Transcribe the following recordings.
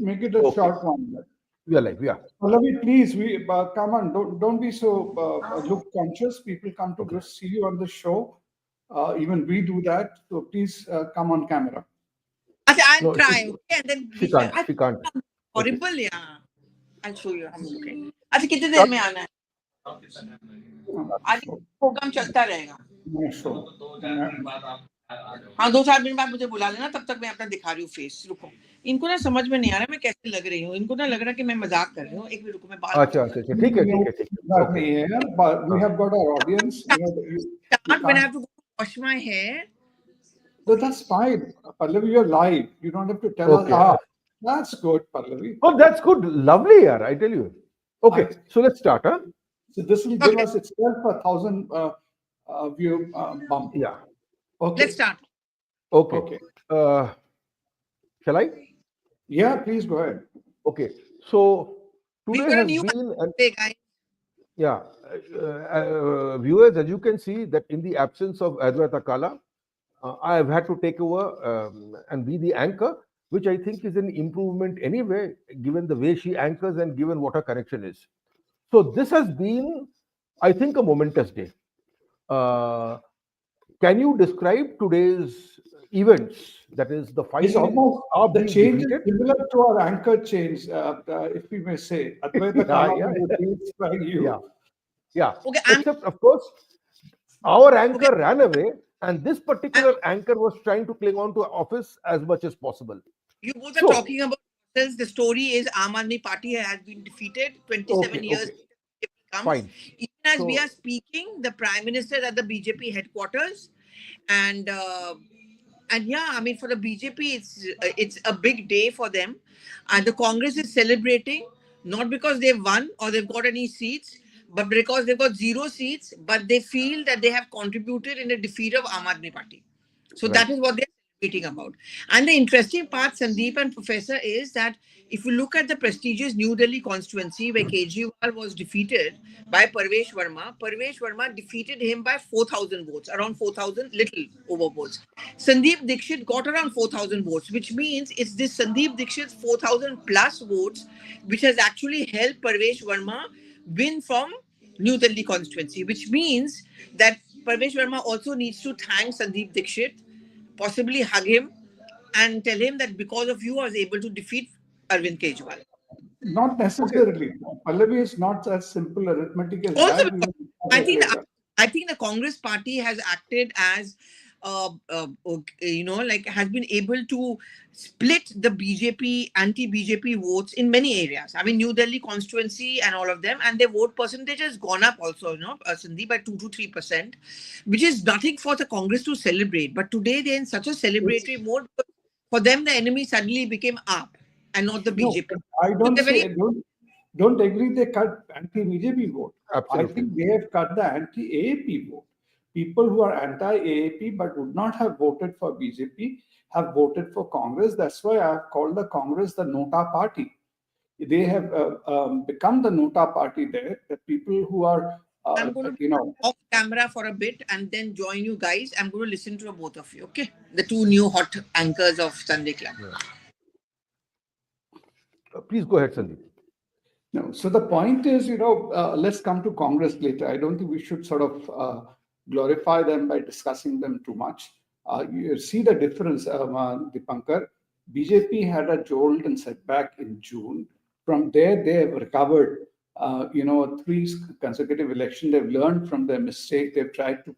make it a short one. We are live, yeah. Pallavi, please, come on. Don't be so look conscious. People come to just see you on the show. Even we do that. So please come on camera. I'll No, try, okay? And then she can't. She can't. horrible, yeah. I'll show you. I'm looking. अच्छा कितने देर में आना है? आज programme चलता रहेगा. हाँ 2-4 minute बाद मुझे बुला लेना, तब तक मैं अपना दिखा रही हूँ फेस. रुको, इनको ना समझ में नहीं आ रहा मैं कैसे लग रही हूँ. इनको ना लग रहा कि मैं मजाक कर रही हूँ. एक मिनट रुको, मैं बाल. अच्छा अच्छा ठीक है ठीक है ठीक है. Okay. But we have got our audience. When I have to go wash my hair. So that's fine. Pallavi, you're live. You don't have to tell us. That's good, Pallavi. Oh, that's good. Lovely, yaar, I tell you. Okay, so let's start, huh? So this will give us itself 1,000 view bump. Yeah. Okay. Let's start. Okay. Shall I? Yeah, please go ahead. Okay. So today has been yeah. Viewers, as you can see that in the absence of Adwaita Kala, I have had to take over and be the anchor, which I think is an improvement anyway, given the way she anchors and given what her connection is. So this has been, I think, a momentous day. Can you describe today's events? That is the final. It's almost the change is similar to our anchor change, if we may say. Yeah. Okay, except, of course, our anchor ran away, and this particular anchor was trying to cling on to office as much as possible. You both are talking about this. The story is Aam Aadmi Party has been defeated 27 years. Fine. Even as we are speaking, the Prime Minister is at the BJP headquarters, and yeah, I mean, for the BJP, it's a big day for them, and the Congress is celebrating not because they've won or they've got any seats, but because they've got 0 seats, but they feel that they have contributed in the defeat of Aam Aadmi Party. So that is what they're celebrating about. And the interesting part, Sandeep and Professor, is that if you look at the prestigious New Delhi constituency where Kejriwal was defeated by Parvesh Verma defeated him by 4,000 votes, around 4,000 little over votes. Sandeep Dixit got around 4,000 votes, which means it's this Sandeep Dixit's 4,000 plus votes which has actually helped Parvesh Verma win from New Delhi constituency, which means that Parvesh Verma also needs to thank Sandeep Dixit, possibly hug him and tell him that because of you I was able to defeat Arvind Kejriwal. Not necessarily. Pallavi is not as simple arithmetic as also, that. I think the Congress party has acted as has been able to split the BJP, anti-BJP votes in many areas. I mean, New Delhi constituency and all of them, and their vote percentage has gone up also, Sandeep, by 2 to 3%, which is nothing for the Congress to celebrate. But today they're in such a celebratory mode. For them, the enemy suddenly became AAP and not the BJP. I don't agree they cut anti-BJP vote. Absolutely. I think they have cut the anti-AAP vote. People who are anti-AAP but would not have voted for BJP have voted for Congress. That's why I have called the Congress the Nota Party. They have become the Nota Party there. The people who are, I'm going to off camera for a bit and then join you guys. I'm going to listen to both of you, okay? The two new hot anchors of Sunday Club. Please go ahead, Sandeep. No, so the point is, let's come to Congress later. I don't think we should sort of glorify them by discussing them too much. You see the difference, Dipankar. BJP had a jolt and setback in June. From there, they have recovered. 3 consecutive elections. They've learned from their mistake. They've tried to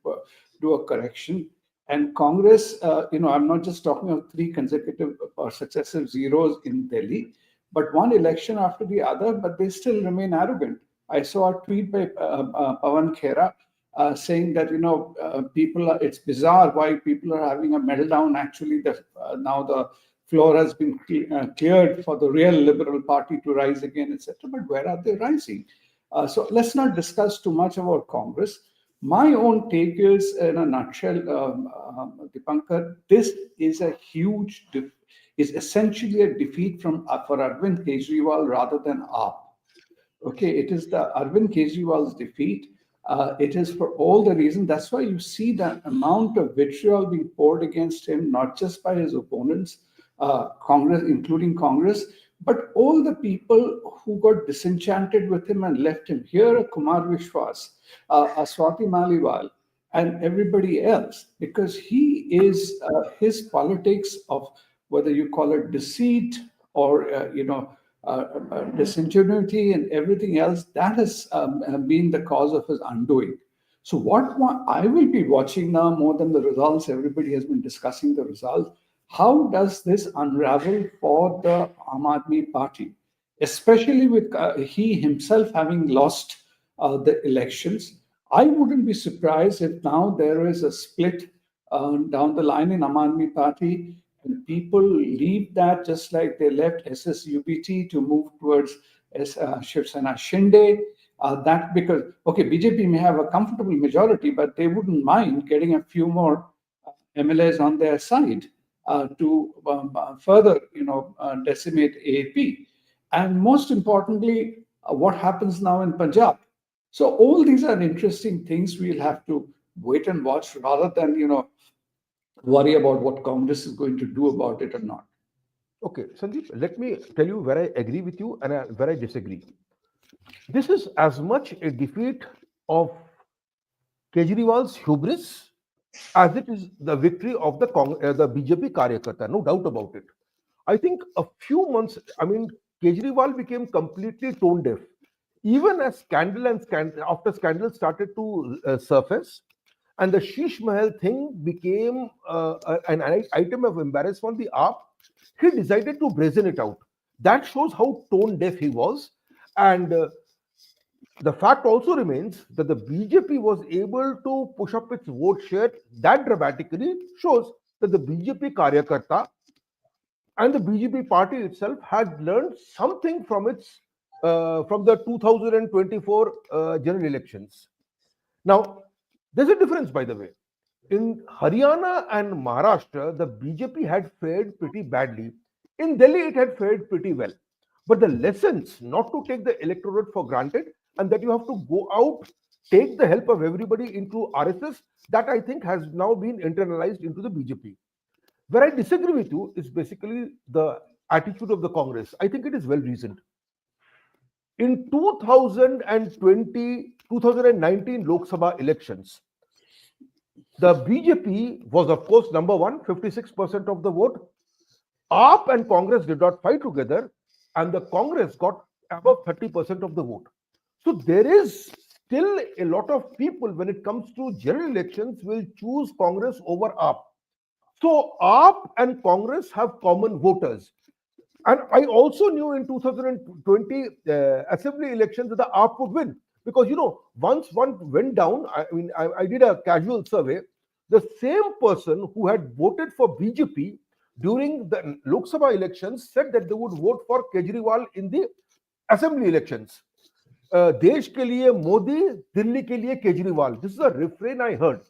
do a correction. And Congress, I'm not just talking of 3 consecutive or successive zeros in Delhi, but one election after the other, but they still remain arrogant. I saw a tweet by Pawan Khera saying that, it's bizarre why people are having a meltdown. Actually, now the floor has been cleared for the real Liberal Party to rise again, etc. But where are they rising? So let's not discuss too much about Congress. My own take is, in a nutshell, Dipankar, this is a huge, is essentially a defeat for Arvind Kejriwal rather than AAP. Okay, it is the Arvind Kejriwal's defeat. It is for all the reasons. That's why you see the amount of vitriol being poured against him, not just by his opponents, Congress, including Congress, But all the people who got disenchanted with him and left him, here Kumar Vishwas, Swati Maliwal, and everybody else, because he is his politics of whether you call it deceit or disingenuity and everything else, that has been the cause of his undoing. So I will be watching now more than the results. Everybody has been discussing the results. How does this unravel for the Aam Aadmi Party, especially with he himself having lost the elections? I wouldn't be surprised if now there is a split down the line in Aam Aadmi Party, and people leave that just like they left SSUBT to move towards Shiv Sena Shinde. That because, okay, BJP may have a comfortable majority, but they wouldn't mind getting a few more MLAs on their side to further, decimate AAP. And most importantly, what happens now in Punjab. So all these are interesting things we'll have to wait and watch rather than, worry about what Congress is going to do about it or not. Okay, Sandeep, let me tell you where I agree with you and where I disagree. This is as much a defeat of Kejriwal's hubris as it is the victory of the BJP Karyakarta, no doubt about it. I think a few months, Kejriwal became completely tone deaf. Even as after scandal started to surface, and the Sheesh Mahal thing became an item of embarrassment on the AAP, he decided to brazen it out. That shows how tone deaf he was. And the fact also remains that the BJP was able to push up its vote share that dramatically shows that the BJP Karyakarta and the BJP party itself had learned something from the 2024 general elections. Now, there's a difference, by the way. In Haryana and Maharashtra, the BJP had fared pretty badly. In Delhi, it had fared pretty well. But the lessons not to take the electorate for granted and that you have to go out, take the help of everybody into RSS, that I think has now been internalized into the BJP. Where I disagree with you is basically the attitude of the Congress. I think it is well reasoned. In 2019 Lok Sabha elections, the BJP was, of course, number one, 56% of the vote. AAP and Congress did not fight together, and the Congress got above 30% of the vote. So there is still a lot of people, when it comes to general elections, will choose Congress over AAP. So AAP and Congress have common voters. And I also knew in 2020 assembly elections that the AAP would win. Because, once one went down, I did a casual survey, the same person who had voted for BJP during the Lok Sabha elections said that they would vote for Kejriwal in the assembly elections. Desh ke liye Modi, Delhi ke liye Kejriwal. This is a refrain I heard.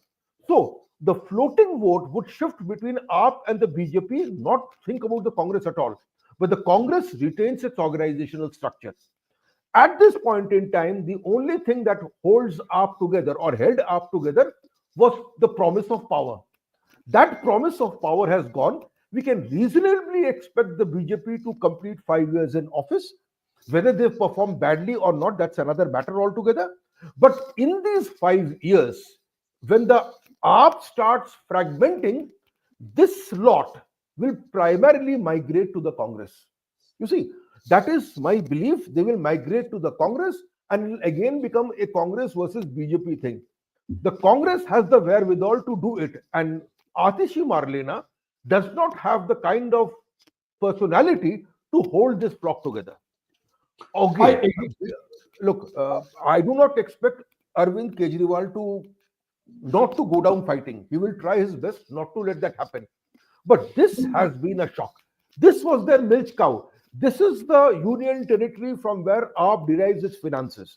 So the floating vote would shift between AAP and the BJP, not think about the Congress at all. But the Congress retains its organizational structure. At this point in time, the only thing that holds AAP together or held AAP together was the promise of power. That promise of power has gone. We can reasonably expect the BJP to complete 5 years in office. Whether they perform badly or not, that's another matter altogether. But in these 5 years, when the AAP starts fragmenting, this lot will primarily migrate to the Congress. You see, that is my belief. They will migrate to the Congress and it will again become a Congress versus BJP thing. The Congress has the wherewithal to do it, and Atishi Marlena does not have the kind of personality to hold this block together. Okay, look, I do not expect Arvind Kejriwal not to go down fighting. He will try his best not to let that happen. But this has been a shock. This was their milk cow. This is the union territory from where AAP derives its finances.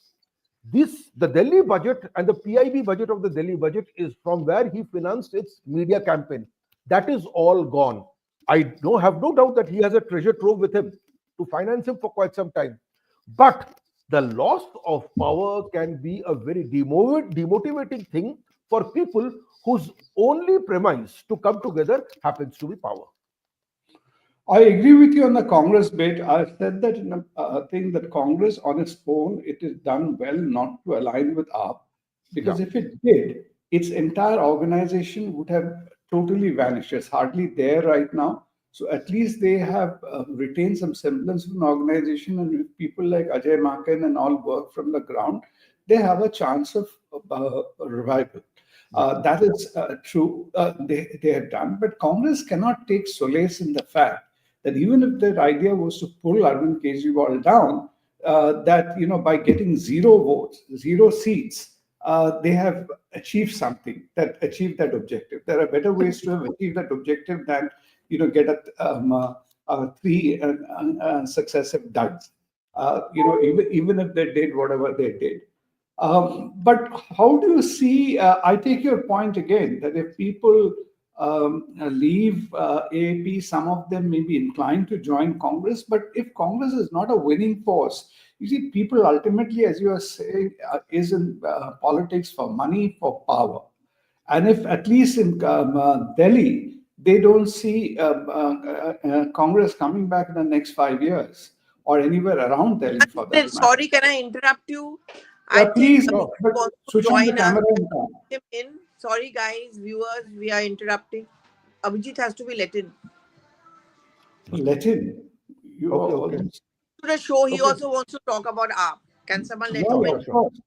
The Delhi budget and the PIB budget of the Delhi budget is from where he financed its media campaign. That is all gone. I have no doubt that he has a treasure trove with him to finance him for quite some time. But the loss of power can be a very demotivating thing for people whose only premise to come together happens to be power. I agree with you on the Congress bit. I've said that in a thing that Congress on its own, it is done well not to align with AAP, because Yeah. if it did, its entire organization would have totally vanished. It's hardly there right now. So at least they have retained some semblance of an organization, and if people like Ajay Maken and all work from the ground, they have a chance of revival. That is true. They have done, but Congress cannot take solace in the fact that even if their idea was to pull Arvind Kejriwal down, that by getting zero votes, zero seats, they have achieved something that achieved that objective. There are better ways to have achieved that objective than get three successive duds. Even if they did whatever they did. But how do you see? I take your point again that if people leave AAP, some of them may be inclined to join Congress. But if Congress is not a winning force, you see, people ultimately, as you are saying, is in politics for money, for power. And if at least in Delhi, they don't see Congress coming back in the next 5 years or anywhere around Delhi for that matter. Sorry, can I interrupt you? Yeah, please, but switch on the join camera us. and come. Him in. Sorry, guys, viewers, we are interrupting. Abhijit has to be let in. Let in. You Okay. To the show, he also wants to talk about AAP. Can someone let him in? Of course.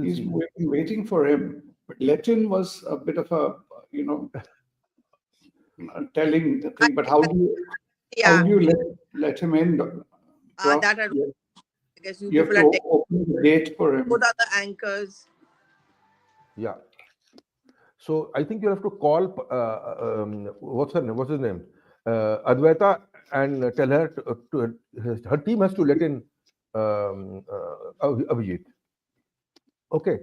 He's waiting for him. But let in was a bit of a, telling thing. But how do you let him in? That I don't. I guess you have to open the gate for him. Both are the anchors. Yeah. So I think you have to call, what's his name? Advaita, and tell her her team has to let in Abhijit. Okay.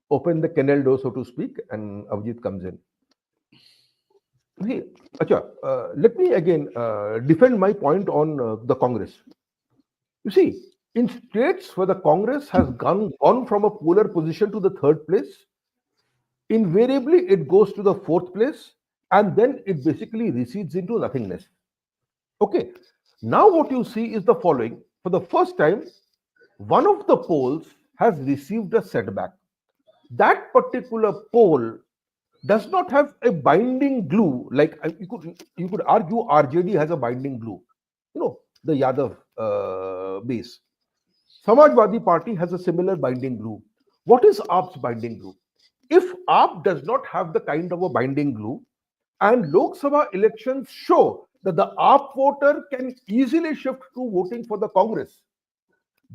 Open the kennel door, so to speak, and Abhijit comes in. See, let me again defend my point on the Congress. You see, in states where the Congress has gone from a polar position to the third place, invariably it goes to the fourth place, and then it basically recedes into nothingness. Okay, now what you see is the following. For the first time, one of the polls has received a setback. That particular poll does not have a binding glue. Like you could argue RJD has a binding glue. The Yadav base. Samajwadi Party has a similar binding glue. What is AAP's binding glue? If AAP does not have the kind of a binding glue, and Lok Sabha elections show that the AAP voter can easily shift to voting for the Congress,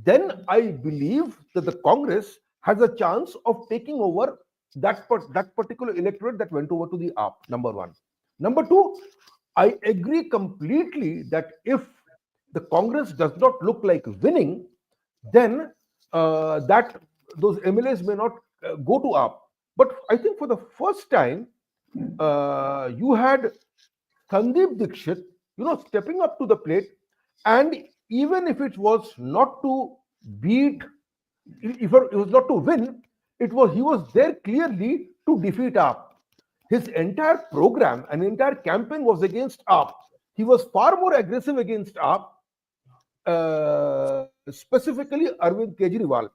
then I believe that the Congress has a chance of taking over that particular electorate that went over to the AAP, number one. Number two, I agree completely that if the Congress does not look like winning, then that those MLAs may not go to AAP. But I think for the first time, you had Sandeep Dixit, stepping up to the plate, and even if it was not to beat, if it was not to win, he was there clearly to defeat AAP. His entire program and entire campaign was against AAP. He was far more aggressive against AAP, specifically Arvind Kejriwal.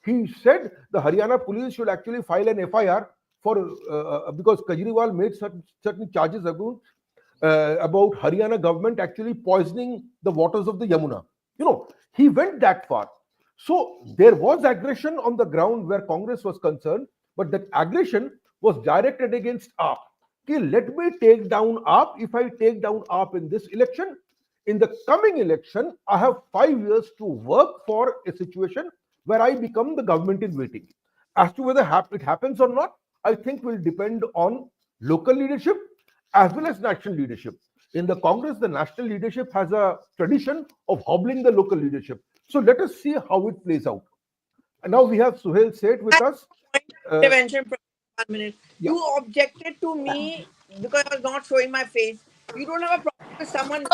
He said the Haryana police should actually file an FIR for because Kejriwal made certain charges about Haryana government actually poisoning the waters of the Yamuna. He went that far. So there was aggression on the ground where Congress was concerned, but that aggression was directed against AAP. Okay, let me take down AAP. If I take down AAP in this election, in the coming election, I have 5 years to work for a situation where I become the government in waiting. As to whether it happens or not, I think will depend on local leadership as well as national leadership. In the Congress, the national leadership has a tradition of hobbling the local leadership. So let us see how it plays out. And now we have Suhail Seth with us. Intervention, 1 minute. Yeah. You objected to me because I was not showing my face. You don't have a problem with someone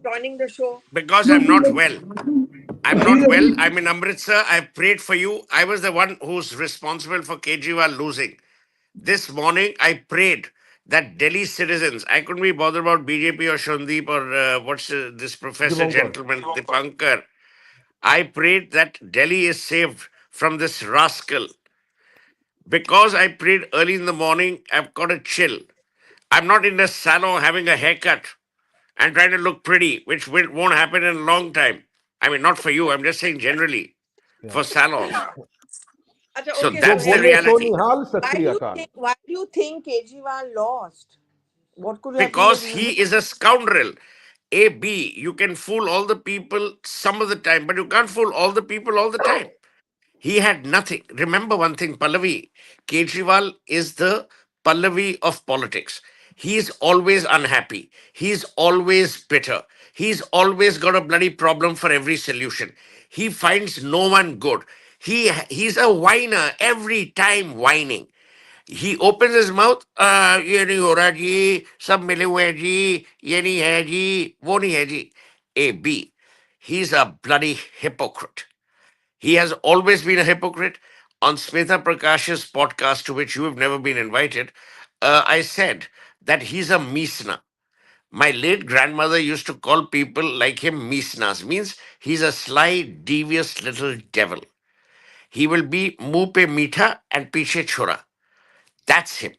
joining the show? Because I'm not well. I'm not well. I'm in Amritsar. I prayed for you. I was the one who's responsible for Kejriwal losing. This morning, I prayed that Delhi citizens, I couldn't be bothered about BJP or Shandeep or this professor Dipankar. gentleman, Dipankar. I prayed that Delhi is saved from this rascal. Because I prayed early in the morning, I've got a chill. I'm not in a salon having a haircut and trying to look pretty, which won't happen in a long time. I mean, not for you. I'm just saying generally for salons. Acha, So okay, that's the Suhail, reality. why do you think Kejriwal lost? What could have been the Because reason? he is a scoundrel. A, B, you can fool all the people some of the time, but you can't fool all the people all the time. He had nothing. Remember one thing, Pallavi. Kejriwal is the Pallavi of politics. He's always unhappy. He's always bitter. He's always got a bloody problem for every solution. He finds no one good. He's a whiner every time whining. He opens his mouth, ये नहीं हो रहा जी, सब मिले हुए हैं जी, ये नहीं है जी, वो नहीं है जी. A, B. He's a bloody hypocrite. He has always been a hypocrite. On Smita Prakash's podcast, to which you have never been invited, I said that he's a Meesna. My late grandmother used to call people like him Meesnas, means he's a sly, devious little devil. He will be muh pe meetha and piche chora. That's him.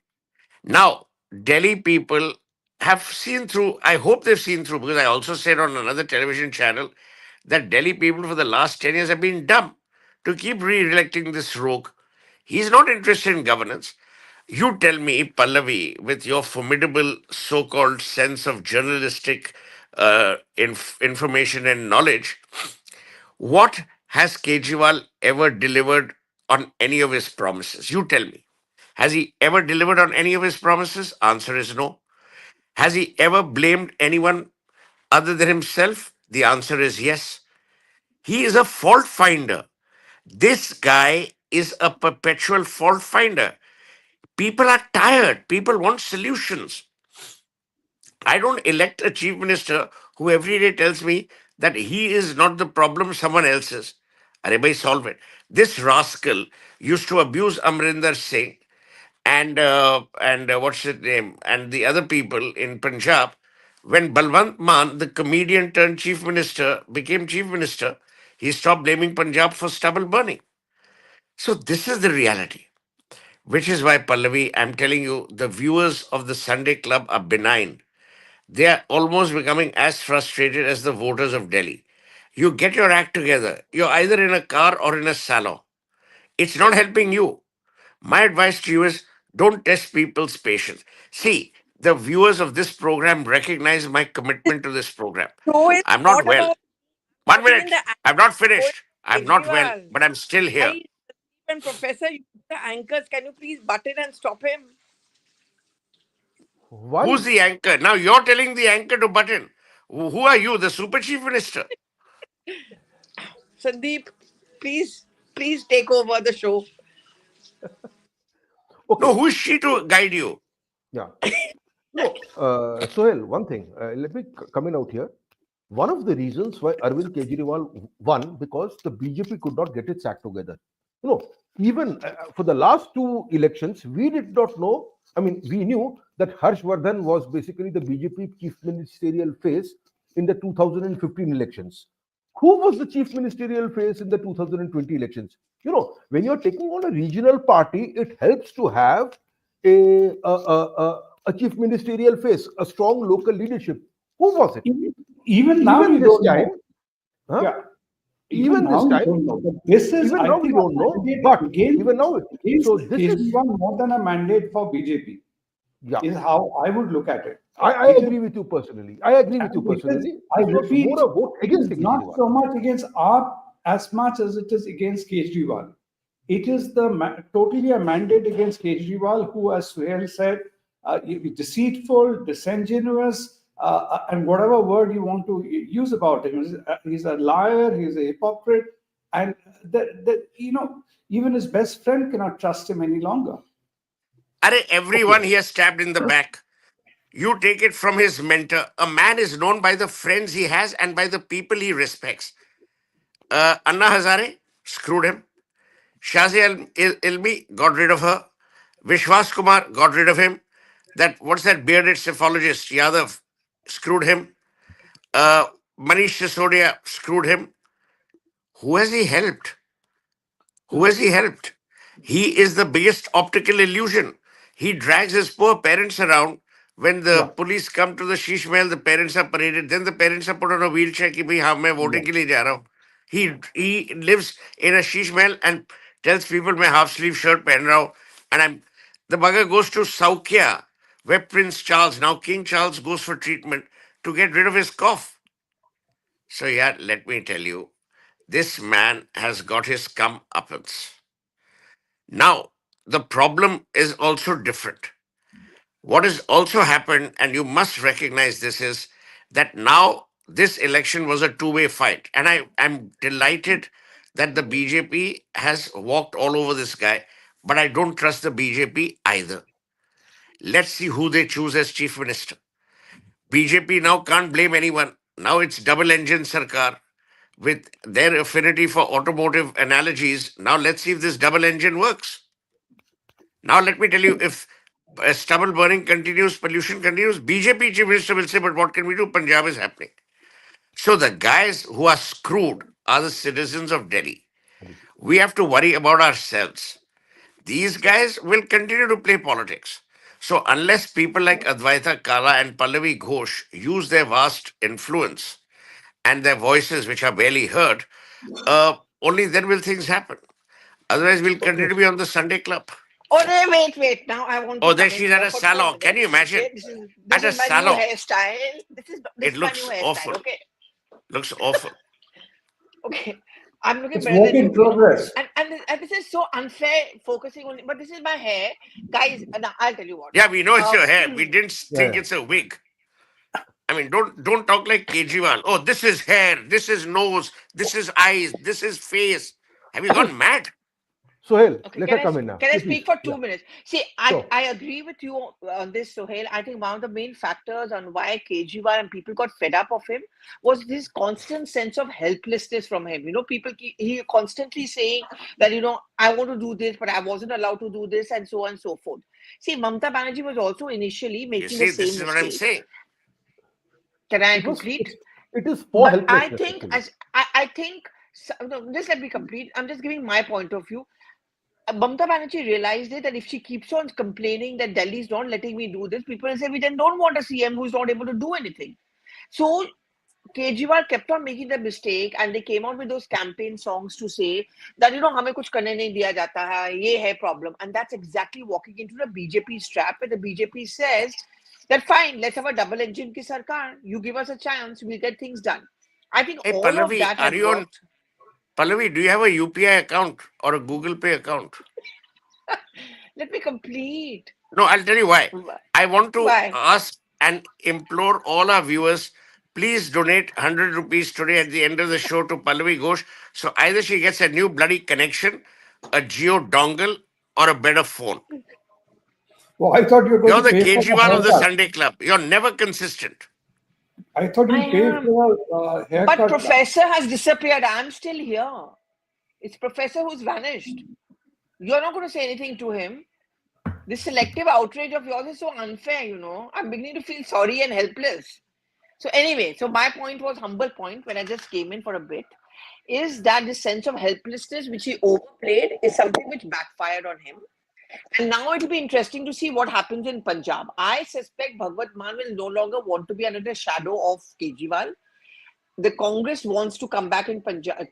Now, Delhi people have seen through, I hope they've seen through, because I also said on another television channel that Delhi people for the last 10 years have been dumb to keep re-electing this rogue. He's not interested in governance. You tell me, Pallavi, with your formidable so-called sense of journalistic information and knowledge, what has Kejriwal ever delivered on any of his promises? You tell me. Has he ever delivered on any of his promises? Answer is no. Has he ever blamed anyone other than himself? The answer is yes. He is a fault finder. This guy is a perpetual fault finder. People are tired. People want solutions. I don't elect a chief minister who every day tells me that he is not the problem, someone else is. Arey solve it. This rascal used to abuse Amrinder Singh and what's his name, and the other people in Punjab. When Balwant Mann, the comedian turned chief minister, became chief minister, he stopped blaming Punjab for stubble burning. So this is the reality, which is why, Pallavi, I'm telling you, the viewers of the Sunday Club are benign. They are almost becoming as frustrated as the voters of Delhi. You get your act together. You're either in a car or in a salon. It's not helping you. My advice to you is don't test people's patience. See, the viewers of this program recognize my commitment to this program. So it's I'm not well. about 1 putting in minute. the I'm not finished. I'm not well, Kejriwal. but I'm still here. And Professor, you the anchors, can you please butt in and stop him? Why? Who's the anchor? Now you're telling the anchor to butt in. Who are you, the super chief minister? Sandeep, please take over the show. Okay. No, who is she to guide you? Yeah. No, Sohail, one thing. Let me come in out here. One of the reasons why Arvind Kejriwal won because the BJP could not get its act together. You know, even for the last two elections, we did not know. I mean, we knew that Harshvardhan was basically the BJP chief ministerial face in the 2015 elections. Who was the chief ministerial face in the 2020 elections? You know, when you're taking on a regional party, it helps to have a chief ministerial face, a strong local leadership. Who was it? Even now, Even you this don't time, know. huh? Yeah. Even now this you time, don't know. But this is, even I now we think, don't a know. mandate But against- even now, against so this is Kejriwal more than a mandate for BJP. yeah. Is how I would look at it. I agree with you personally. I agree with you And it is- personally. I It was repeat, more a vote against it is not Kejriwal. so much against AAP as much as it is against Kejriwal. It is totally a mandate against Kejriwal, who, as Suhail said, deceitful, disingenuous, and whatever word you want to use about him. He's a liar, he's a hypocrite, and even his best friend cannot trust him any longer. Everyone here stabbed in the back. You take it from his mentor. A man is known by the friends he has and by the people he respects. Anna Hazare screwed him. Shazi Ilmi got rid of her. Vishwas Kumar got rid of him. what's that bearded cephalogist? Yadav screwed him. Manish Sisodia screwed him. Who has he helped? Who has he helped? He is the biggest optical illusion. He drags his poor parents around. When the Yeah. police come to the sheesh mahal, the parents are paraded. Then the parents are put on a wheelchair. Ki bhai, haan, main voting ke liye ja raha hu. He lives in a sheesh mahal and tells people, "मैं half sleeve shirt पहन रहा हूँ." And the bugger goes to Saukya, where Prince Charles, now King Charles, goes for treatment to get rid of his cough. So yeah, let me tell you, this man has got his comeuppance. Now, the problem is also different. What has also happened, and you must recognize this, is that now this election was a two-way fight. And I'm delighted that the BJP has walked all over this guy, but I don't trust the BJP either. Let's see who they choose as chief minister. BJP now can't blame anyone. Now it's double engine Sarkar with their affinity for automotive analogies. Now let's see if this double engine works. Now let me tell you, if stubble burning continues, pollution continues, BJP chief minister will say, but what can we do? Punjab is happening. So the guys who are screwed are the citizens of Delhi. We have to worry about ourselves. These guys will continue to play politics. So unless people like Advaita Kala and Pallavi Ghosh use their vast influence and their voices, which are barely heard, only then will things happen. Otherwise, we'll continue to be on the Sunday club. Oh, no, wait. Now I want to Oh, there come in she's at here a for salon. 2 Can you minutes, imagine? okay? This At a is my salon. new hairstyle. This It is my looks new hairstyle, awful. okay? Looks awful. Okay. I'm looking It's better work than in you, you know. progress. And this is so unfair focusing on, but this is my hair. Guys, now I'll tell you what. Yeah, we know it's your hair. We didn't think Yeah. it's a wig. I mean, don't talk like Kejriwal. Oh, this is hair, this is nose, this is eyes, this is face. Have you gone mad? Sohail, Okay, let her come in now. can I Please, speak please. for Yeah. 2 minutes? See, Sure. I agree with you on this, Sohail. I think one of the main factors on why Kejriwal and people got fed up of him was this constant sense of helplessness from him. You know, he constantly saying that, you know, I want to do this, but I wasn't allowed to do this, and so on and so forth. See, Mamata Banerjee was also initially You making see, the same this is what I'm mistake. saying. Can I It was, complete? it is for But I helplessness. think, actually. I think, no, just let me complete. I'm just giving my point of view. Mamata Banerjee realized it that if she keeps on complaining that Delhi is not letting me do this, people will say we then don't want a CM who is not able to do anything. So Kejriwal kept on making the mistake, and they came out with those campaign songs to say that, you know, हमें कुछ करने नहीं दिया जाता है, ये है problem, and that's exactly walking into the BJP's trap, where the BJP says that fine, let's have a double engine ki sarkar. You give us a chance, we'll get things done. I think Hey, all of Pallavi, that has are you on? worked. Pallavi, do you have a UPI account or a Google Pay account? Let me complete. No, I'll tell you why. I want to Why? ask and implore all our viewers, please donate 100 rupees today at the end of the show to Pallavi Ghosh. So either she gets a new bloody connection, a Geo dongle, or a better phone. Well, I thought you were going You're to the pay for Kejriwal of the haircut. Sunday club. You're never consistent. I thought you I paid am. for haircut. But Professor has disappeared. I'm still here. It's Professor who's vanished. You're not going to say anything to him. This selective outrage of yours is so unfair, you know. I'm beginning to feel sorry and helpless. So anyway, so my point was, humble point, when I just came in for a bit, is that this sense of helplessness which he overplayed is something which backfired on him. And now it'll be interesting to see what happens in Punjab. I suspect Bhagwat Mann will no longer want to be under the shadow of Kejriwal. The Congress wants to come back in Punjab,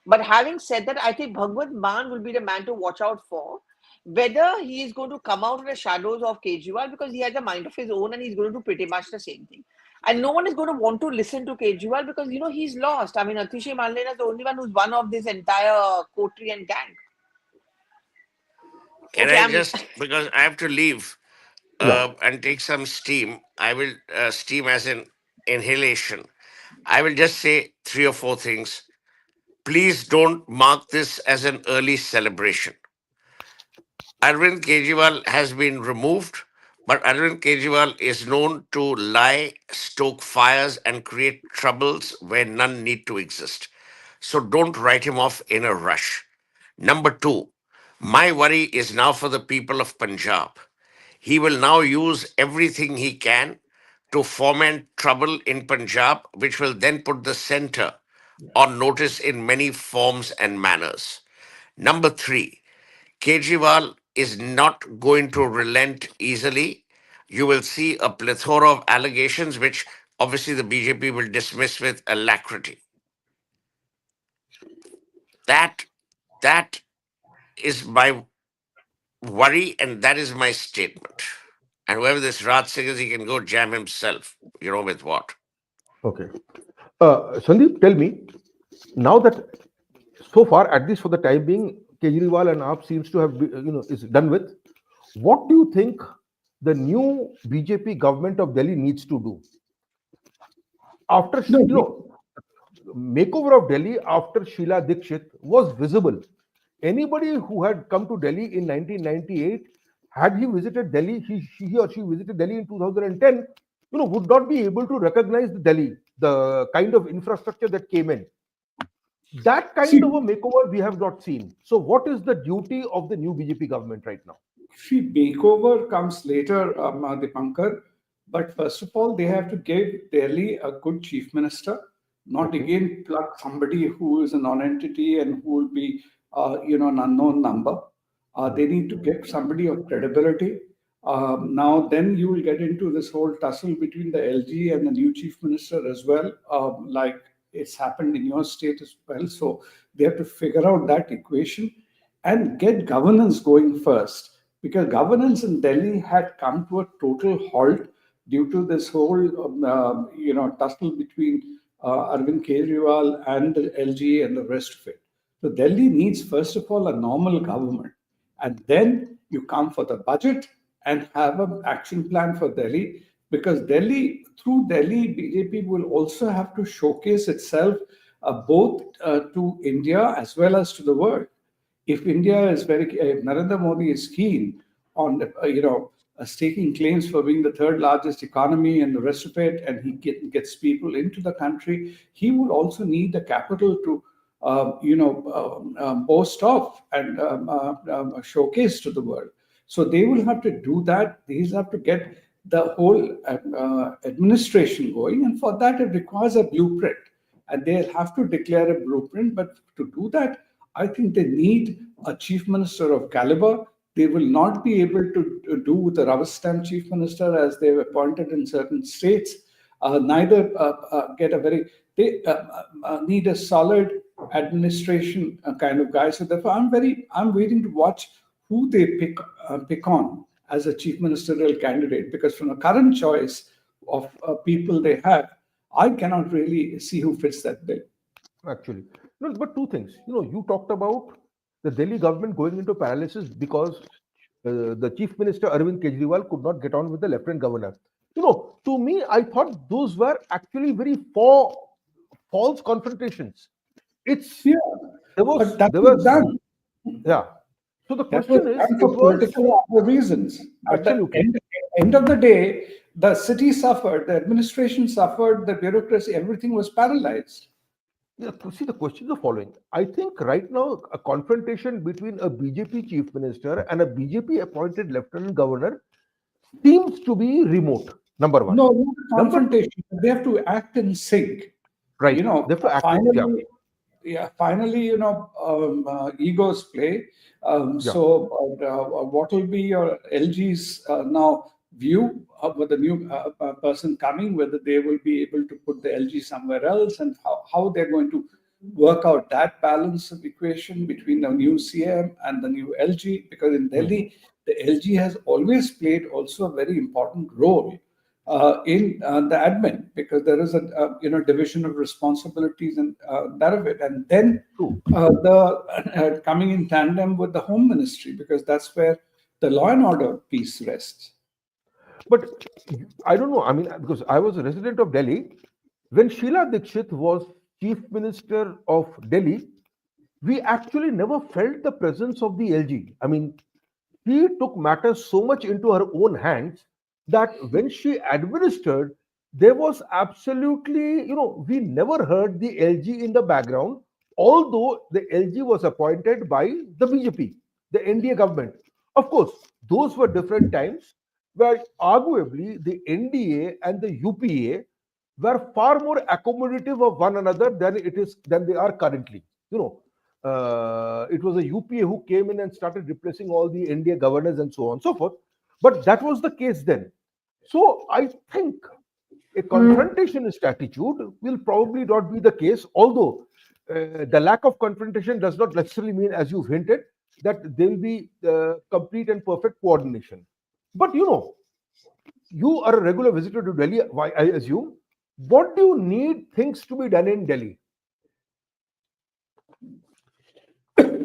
But having said that, I think Bhagwat Mann will be the man to watch out for. Whether he is going to come out of the shadows of Kejriwal, because he has a mind of his own and he's going to do pretty much the same thing. And no one is going to want to listen to Kejriwal because, you know, he's lost. I mean, Atishay Marlena is the only one who's one of this entire coterie and gang. Can Okay, I just, because I have to leave Yeah. and take some steam, I will, steam as in inhalation. I will just say 3 or 4 things. Please don't mark this as an early celebration. Arvind Kejriwal has been removed, but Arvind Kejriwal is known to lie, stoke fires, and create troubles where none need to exist. So don't write him off in a rush. Number 2, my worry is now for the people of Punjab. He will now use everything he can to foment trouble in Punjab, which will then put the center on notice in many forms and manners. Number three, Kejriwal is not going to relent easily. You will see a plethora of allegations, which obviously the BJP will dismiss with alacrity. That that is my worry, and that is my statement. And whoever this Raj Singh is, he can go jam himself. You know with what? Okay. Sandeep, tell me, now that so far, at least for the time being, Kejriwal and AAP seems to have, is done with. What do you think the new BJP government of Delhi needs to do? After, makeover of Delhi after Sheila Dikshit was visible. Anybody who had come to Delhi in 1998, had he visited Delhi, he or she visited Delhi in 2010, would not be able to recognize the Delhi, the kind of infrastructure that came in. That kind of a makeover we have not seen. So what is the duty of the new BJP government right now? See, makeover comes later, Dipankar. But first of all, they have to give Delhi a good chief minister, not again pluck somebody who is a non-entity and who will be, an unknown number. They need to get somebody of credibility. Now, then you will get into this whole tussle between the LG and the new chief minister as well, like it's happened in your state as well. So they have to figure out that equation and get governance going first, because governance in Delhi had come to a total halt due to this whole, tussle between Arvind Kejriwal and the LG and the rest of it. So Delhi needs, first of all, a normal government. And then you come for the budget and have an action plan for Delhi, because through Delhi, BJP will also have to showcase itself both to India as well as to the world. If India is Narendra Modi is keen on, staking claims for being the third largest economy and the rest of it, and he gets people into the country, he will also need the capital to, boast off and showcase to the world. So they will have to do that. These have to get the whole administration going, and for that it requires a blueprint, and they'll have to declare a blueprint. But to do that, I think they need a chief minister of caliber. They will not be able to do with a rubber stamp chief minister as they've appointed in certain states. Neither get a very, they need a solid administration kind of guy. So therefore, I'm waiting to watch who they pick on as a chief ministerial candidate, because from the current choice of people they have, I cannot really see who fits that bill. Actually, no, but two things. You talked about the Delhi government going into paralysis because the chief minister Arvind Kejriwal could not get on with the lieutenant governor. To me, I thought those were actually very false confrontations. There was done. Yeah. So the question is, for political reasons. At the end of the day, the city suffered, the administration suffered, the bureaucracy, everything was paralyzed. Yeah, see, the question is the following. I think right now a confrontation between a BJP chief minister and a BJP appointed lieutenant governor seems to be remote. Number one. No, confrontation. They have to act in sync. Right. They have to act. Finally, egos play. So, what will be your LG's now view with the new person coming, whether they will be able to put the LG somewhere else, and how they're going to work out that balance of equation between the new CM and the new LG? Because in Delhi, the LG has always played also a very important role in the admin, because there is a division of responsibilities and that of it, and then the coming in tandem with the home ministry, because that's where the law and order piece rests. But I don't know. I mean, because I was a resident of Delhi when Sheila Dikshit was chief minister of Delhi, we actually never felt the presence of the LG. I mean, she took matters so much into her own hands that when she administered, there was absolutely, we never heard the LG in the background, although the LG was appointed by the BJP, the NDA government. Of course, those were different times. where arguably the NDA and the UPA were far more accommodative of one another than they are currently. It was a UPA who came in and started replacing all the NDA governors and so on and so forth. But that was the case then. So I think a confrontationist attitude will probably not be the case, although the lack of confrontation does not necessarily mean, as you've hinted, that there will be complete and perfect coordination. But you are a regular visitor to Delhi, I assume. What do you need things to be done in Delhi?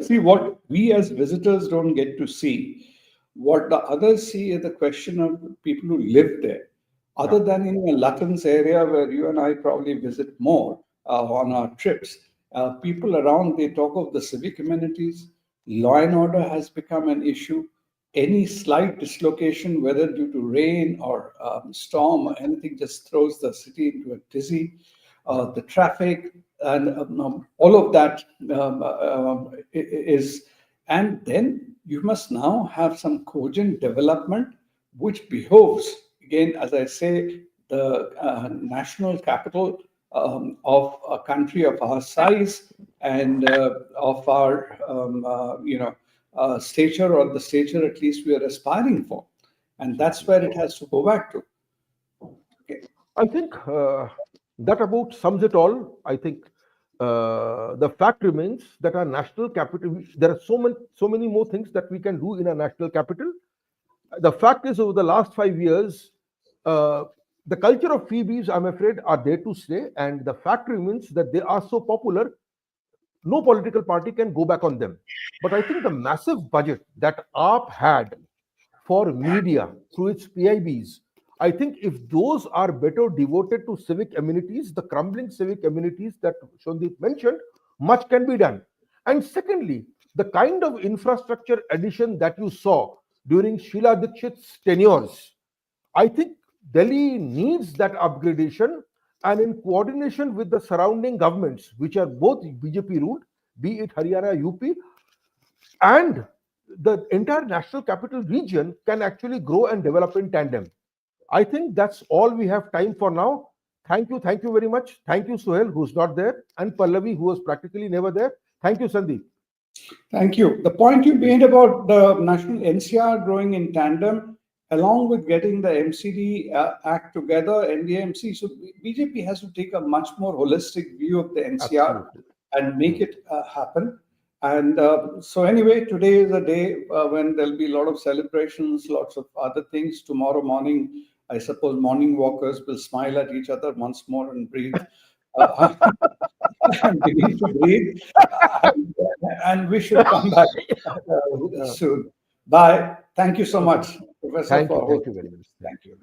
See, what we as visitors don't get to see, what the others see is the question of people who live there. Other than in the Lutyens area where you and I probably visit more on our trips, people around, they talk of the civic amenities. Law and order has become an issue. Any slight dislocation, whether due to rain or storm or anything, just throws the city into a tizzy. The traffic and all of that is, and then you must now have some cogent development which behoves, again, as I say, the national capital of a country of our size and of our stature, or the stature at least we are aspiring for, and that's where it has to go back to. Okay. I think that about sums it all. I think the fact remains that our national capital, there are so many more things that we can do in our national capital. The fact is, over the last 5 years, the culture of freebies, I'm afraid, are there to stay, and the fact remains that they are so popular, no political party can go back on them. But I think the massive budget that AAP had for media through its PIBs, I think if those are better devoted to civic amenities, the crumbling civic amenities that Shondeep mentioned, much can be done. And secondly, the kind of infrastructure addition that you saw during Sheila Dikshit's tenures, I think Delhi needs that upgradation, and in coordination with the surrounding governments, which are both BJP ruled, be it Haryana, UP, and the entire national capital region, can actually grow and develop in tandem. I think that's all we have time for now. Thank you very much. Thank you, Suhail, who's not there, and Pallavi, who was practically never there. Thank you, Sandeep. Thank you. The point you made about the national NCR growing in tandem, along with getting the MCD Act together, NDMC, so BJP has to take a much more holistic view of the NCR. Absolutely. And make it happen. And so anyway, today is a day when there'll be a lot of celebrations, lots of other things. Tomorrow morning, I suppose morning walkers will smile at each other once more and breathe. And begin to breathe. And we should come back soon. Bye. Thank you so much, Professor. Thank you very much. Thank you.